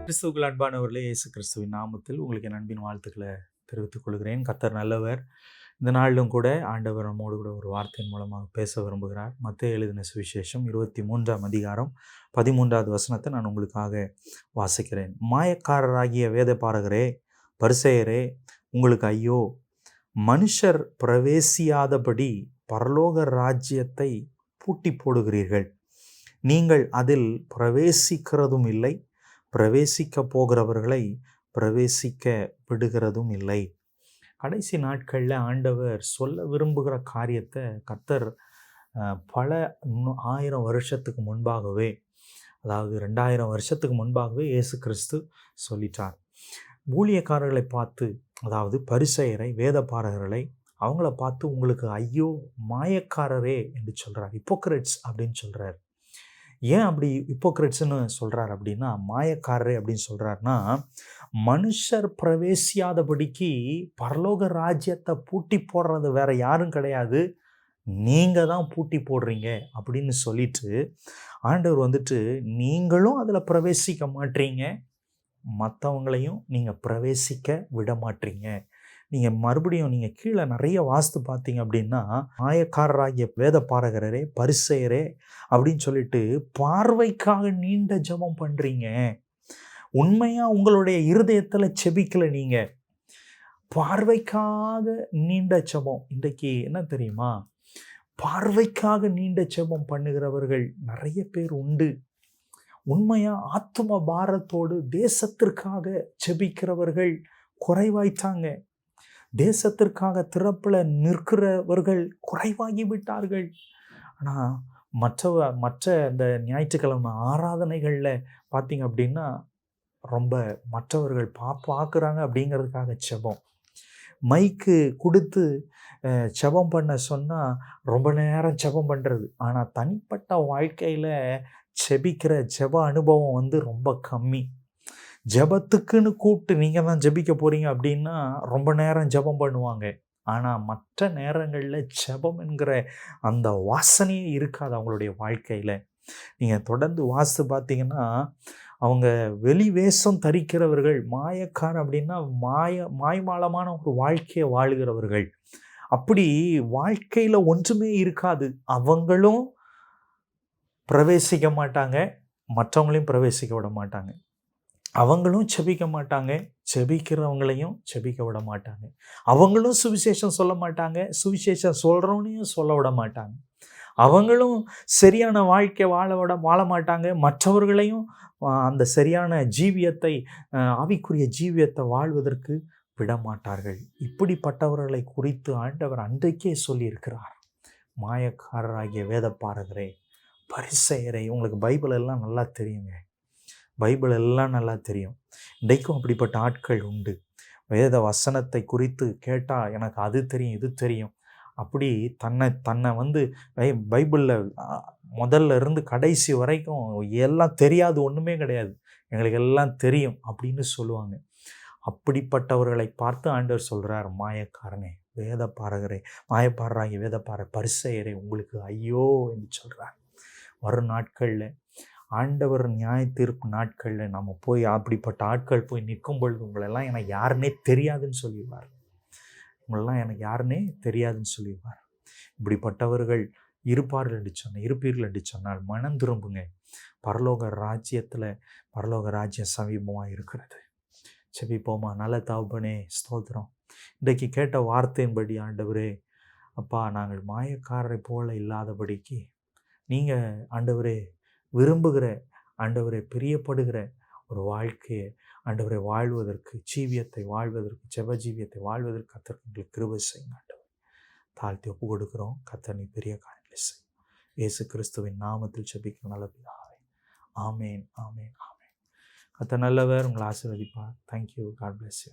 கிறிஸ்துவுக்குள் அன்பானவர்களே, இயேசு கிறிஸ்துவின் நாமத்தில் உங்களுக்கு என் அன்பின் வாழ்த்துக்களை தெரிவித்துக் கொள்கிறேன். கர்த்தர் நல்லவர். இந்த நாளிலும் கூட ஆண்டவர் நம்மோடு கூட ஒரு வார்த்தையின் மூலமாக பேச விரும்புகிறார். மத்தேயு எழுதின சுவிசேஷம் 23ஆம் அதிகாரம் 13வது வசனத்தை நான் உங்களுக்காக வாசிக்கிறேன். மாயக்காரராகிய வேதபாரகரே, பரிசேயரே, உங்களுக்கு ஐயோ! மனுஷர் பிரவேசியாதபடி பரலோக ராஜ்யத்தை பூட்டி போடுகிறீர்கள். நீங்கள் அதில் பிரவேசிக்கிறதும் இல்லை, பிரவேசிக்க போகிறவர்களை பிரவேசிக்க விடுகிறதும் இல்லை. கடைசி நாட்களில் ஆண்டவர் சொல்ல விரும்புகிற காரியத்தை கர்த்தர் பல 1000 வருஷத்துக்கு முன்பாகவே, அதாவது 2000 வருஷத்துக்கு முன்பாகவே இயேசு கிறிஸ்து சொல்லிட்டார். ஊழியக்காரர்களை பார்த்து, அதாவது பரிசேயரை, வேதபாரகர்களை, அவங்கள பார்த்து உங்களுக்கு ஐயோ மாயக்காரரே என்று சொல்கிறார். ஹிப்போக்ரட்ஸ் அப்படின்னு சொல்கிறார். ஏன் அப்படி ஹிப்போக்ரட்ஸ்னு சொல்கிறார் அப்படின்னா, மாயக்காரரே அப்படின்னு சொல்கிறாருன்னா, மனுஷர் பிரவேசியாதபடிக்கு பரலோக ராஜ்யத்தை பூட்டி போடுறது வேற யாரும் கிடையாது, நீங்கள் தான் பூட்டி போடுறீங்க அப்படின்னு சொல்லிட்டு ஆண்டவர் நீங்களும் அதில் பிரவேசிக்க மாட்டீங்க, மற்றவங்களையும் நீங்கள் பிரவேசிக்க விட மாட்டீங்க. நீங்கள் மறுபடியும் நீங்கள் கீழே நிறைய வாஸ்து பார்த்தீங்க அப்படின்னா, மாயக்காரராகிய வேதபாரகரே, பரிசேயரே அப்படின்னு சொல்லிட்டு பார்வைக்காக நீண்ட ஜெபம் பண்ணுறீங்க. உண்மையாக உங்களுடைய இருதயத்தில் செபிக்கலை. நீங்கள் பார்வைக்காக நீண்ட ஜெபம். இன்றைக்கு என்ன தெரியுமா, பார்வைக்காக நீண்ட ஜெபம் பண்ணுகிறவர்கள் நிறைய பேர் உண்டு. உண்மையாக ஆத்தும பாரத்தோடு தேசத்திற்காக செபிக்கிறவர்கள் குறைவாய்த்தாங்க. தேசத்திற்காக திறப்பில் நிற்கிறவர்கள் குறைவாகி விட்டார்கள். ஆனால் மற்ற இந்த ஞாயிற்றுக்கிழமை ஆராதனைகளில் பார்த்தீங்க அப்படின்னா ரொம்ப மற்றவர்கள் பார்க்குறாங்க அப்படிங்கிறதுக்காக செபம். மைக்கு கொடுத்து செபம் பண்ண சொன்னால் ரொம்ப நேரம் செபம் பண்ணுறது. ஆனால் தனிப்பட்ட வாழ்க்கையில் செபிக்கிற ஜெப அனுபவம் ரொம்ப கம்மி. ஜெபத்துக்குன்னு கூப்பிட்டு நீங்கள் தான் ஜெபிக்க போகிறீங்க அப்படின்னா ரொம்ப நேரம் ஜெபம் பண்ணுவாங்க. ஆனால் மற்ற நேரங்களில் ஜெபம் என்கிற அந்த வாசனையே இருக்காது அவங்களுடைய வாழ்க்கையில். நீங்கள் தொடர்ந்து வாசித்து பார்த்தீங்கன்னா, அவங்க வெளி வேஷம் தரிக்கிறவர்கள், மாயக்காரன் அப்படின்னா மாய்மாலமான ஒரு வாழ்க்கையை வாழுகிறவர்கள். அப்படி வாழ்க்கையில் ஒன்றுமே இருக்காது. அவங்களும் பிரவேசிக்க மாட்டாங்க, மற்றவங்களையும் பிரவேசிக்க விட மாட்டாங்க. அவங்களும் செபிக்க மாட்டாங்க, செபிக்கிறவங்களையும் செபிக்க விட மாட்டாங்க. அவங்களும் சுவிசேஷம் சொல்ல மாட்டாங்க, சுவிசேஷம் சொல்கிறவனையும் சொல்ல விட மாட்டாங்க. அவங்களும் சரியான வாழ்க்கை வாழ மாட்டாங்க, மற்றவர்களையும் அந்த சரியான ஜீவியத்தை, ஆவிக்குரிய ஜீவியத்தை வாழ்வதற்கு விடமாட்டார்கள். இப்படிப்பட்டவர்களை குறித்து ஆண்டவர் அன்றைக்கே சொல்லியிருக்கிறார். மாயக்காரராகிய வேதபாரகரே, பரிசேயரே. உங்களுக்கு பைபிள் எல்லாம் நல்லா தெரியுங்க, பைபிள் எல்லாம் நல்லா தெரியும். இன்றைக்கும் அப்படிப்பட்ட ஆட்கள் உண்டு. வேத வசனத்தை குறித்து கேட்டால் எனக்கு அது தெரியும், இது தெரியும், அப்படி தன்னை பைபிளில் முதல்ல இருந்து கடைசி வரைக்கும் எல்லாம் தெரியாது, ஒன்றுமே கிடையாது, எங்களுக்கு எல்லாம் தெரியும் அப்படின்னு சொல்லுவாங்க. அப்படிப்பட்டவர்களை பார்த்து ஆண்டவர் சொல்கிறார், மாயக்காரனே, வேதபாரகரே, மாயப்பாரராகிய பரிசேயரே, உங்களுக்கு ஐயோ என்று சொல்கிறார். வரும் நாட்களில், ஆண்டவர் நியாய தீர்ப்பு நாட்களில் நம்ம போய் அப்படிப்பட்ட ஆட்கள் போய் நிற்கும் பொழுது, உங்களெல்லாம் எனக்கு யாருன்னே தெரியாதுன்னு சொல்லிடுவார். உங்களெல்லாம் எனக்கு யாருன்னே தெரியாதுன்னு சொல்லிடுவார். இப்படிப்பட்டவர்கள் இருப்பீர்கள் என்று சொன்னால் மனம் திரும்புங்க. பரலோக ராஜ்யம் சமீபமாக இருக்கிறது. செபிப்போமா. நல்ல தகப்பனே, ஸ்தோத்திரம். இன்றைக்கு கேட்ட வார்த்தையின்படி ஆண்டவரே, அப்பா, நாங்கள் மாயக்காரரை போல இல்லாதபடிக்கு நீங்கள் ஆண்டவரே விரும்புகிற, ஆண்டவரை பிரியப்படுகிற ஒரு வாழ்க்கையை ஆண்டவரை வாழ்வதற்கு, ஜீவியத்தை வாழ்வதற்கு, ஜெப ஜீவியத்தை வாழ்வதற்கு கர்த்தர் எங்களுக்கு கிருபை செய்யுங்க. ஆண்டவர் தாழ்த்தி ஒப்பு கொடுக்குறோம். கர்த்தர் நீ பெரிய காரியங்களை செய். இயேசு கிறிஸ்துவின் நாமத்தில் ஜெபிக்கிற நல்ல பிதாவே. ஆமேன், ஆமேன், ஆமேன். கர்த்தர் நல்லவர். உங்களை ஆசீர்வதிப்பார். தேங்க்யூ. God bless you.